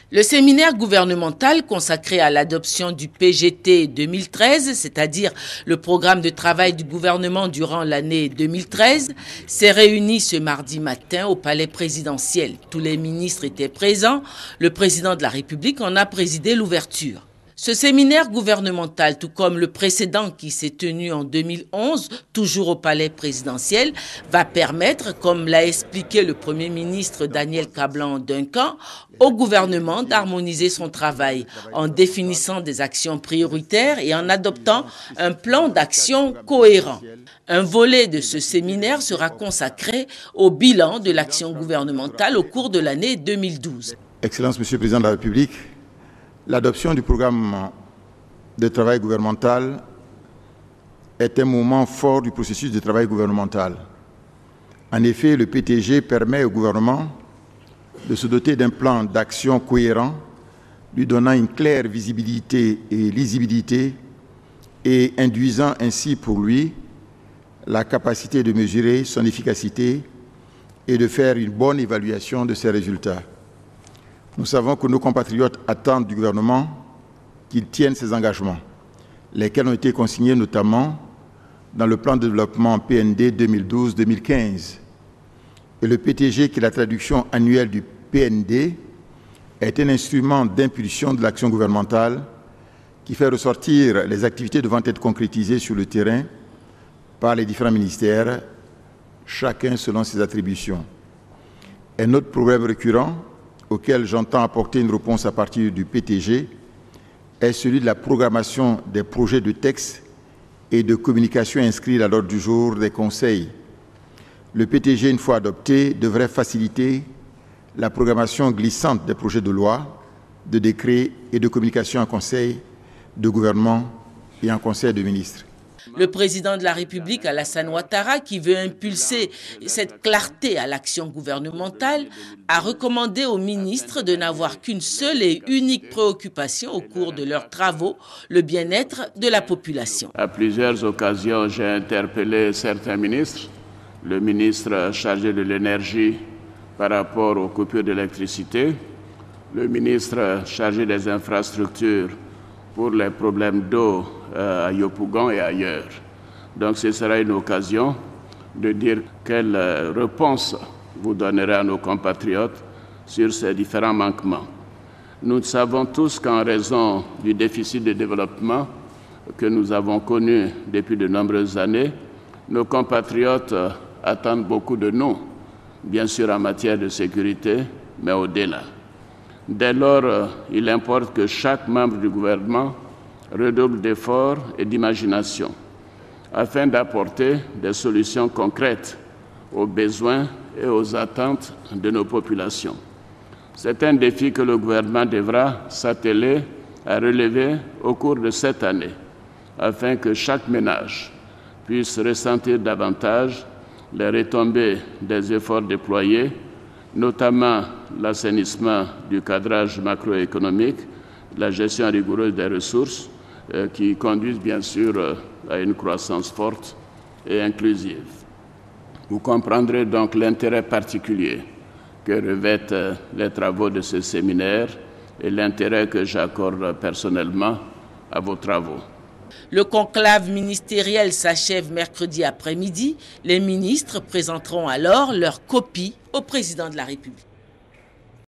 Le séminaire gouvernemental consacré à l'adoption du PGT 2013, c'est-à-dire le programme de travail du gouvernement durant l'année 2013, s'est réuni ce mardi matin au palais présidentiel. Tous les ministres étaient présents. Le président de la République en a présidé l'ouverture. Ce séminaire gouvernemental, tout comme le précédent qui s'est tenu en 2011, toujours au palais présidentiel, va permettre, comme l'a expliqué le Premier ministre Daniel Kablan-Duncan, au gouvernement d'harmoniser son travail en définissant des actions prioritaires et en adoptant un plan d'action cohérent. Un volet de ce séminaire sera consacré au bilan de l'action gouvernementale au cours de l'année 2012. Excellence, Monsieur le Président de la République, l'adoption du programme de travail gouvernemental est un moment fort du processus de travail gouvernemental. En effet, le PTG permet au gouvernement de se doter d'un plan d'action cohérent, lui donnant une claire visibilité et lisibilité et induisant ainsi pour lui la capacité de mesurer son efficacité et de faire une bonne évaluation de ses résultats. Nous savons que nos compatriotes attendent du gouvernement qu'il tienne ses engagements, lesquels ont été consignés notamment dans le plan de développement PND 2012-2015. Et le PTG, qui est la traduction annuelle du PND, est un instrument d'impulsion de l'action gouvernementale qui fait ressortir les activités devant être concrétisées sur le terrain par les différents ministères, chacun selon ses attributions. Un autre problème récurrent auquel j'entends apporter une réponse à partir du PTG est celui de la programmation des projets de texte et de communication inscrits à l'ordre du jour des conseils. Le PTG, une fois adopté, devrait faciliter la programmation glissante des projets de loi, de décrets et de communication en conseil de gouvernement et en conseil de ministres. Le président de la République, Alassane Ouattara, qui veut impulser cette clarté à l'action gouvernementale, a recommandé aux ministres de n'avoir qu'une seule et unique préoccupation au cours de leurs travaux, le bien-être de la population. À plusieurs occasions, j'ai interpellé certains ministres, le ministre chargé de l'énergie par rapport aux coupures d'électricité, le ministre chargé des infrastructures pour les problèmes d'eau à Yopougon et ailleurs. Donc ce sera une occasion de dire quelle réponse vous donnerez à nos compatriotes sur ces différents manquements. Nous savons tous qu'en raison du déficit de développement que nous avons connu depuis de nombreuses années, nos compatriotes attendent beaucoup de nous, bien sûr en matière de sécurité, mais au-delà. Dès lors, il importe que chaque membre du gouvernement redouble d'efforts et d'imagination afin d'apporter des solutions concrètes aux besoins et aux attentes de nos populations. C'est un défi que le gouvernement devra s'atteler à relever au cours de cette année afin que chaque ménage puisse ressentir davantage les retombées des efforts déployés, notamment l'assainissement du cadrage macroéconomique, la gestion rigoureuse des ressources, qui conduisent bien sûr à une croissance forte et inclusive. Vous comprendrez donc l'intérêt particulier que revêtent les travaux de ce séminaire et l'intérêt que j'accorde personnellement à vos travaux. Le conclave ministériel s'achève mercredi après-midi. Les ministres présenteront alors leur copie au président de la République.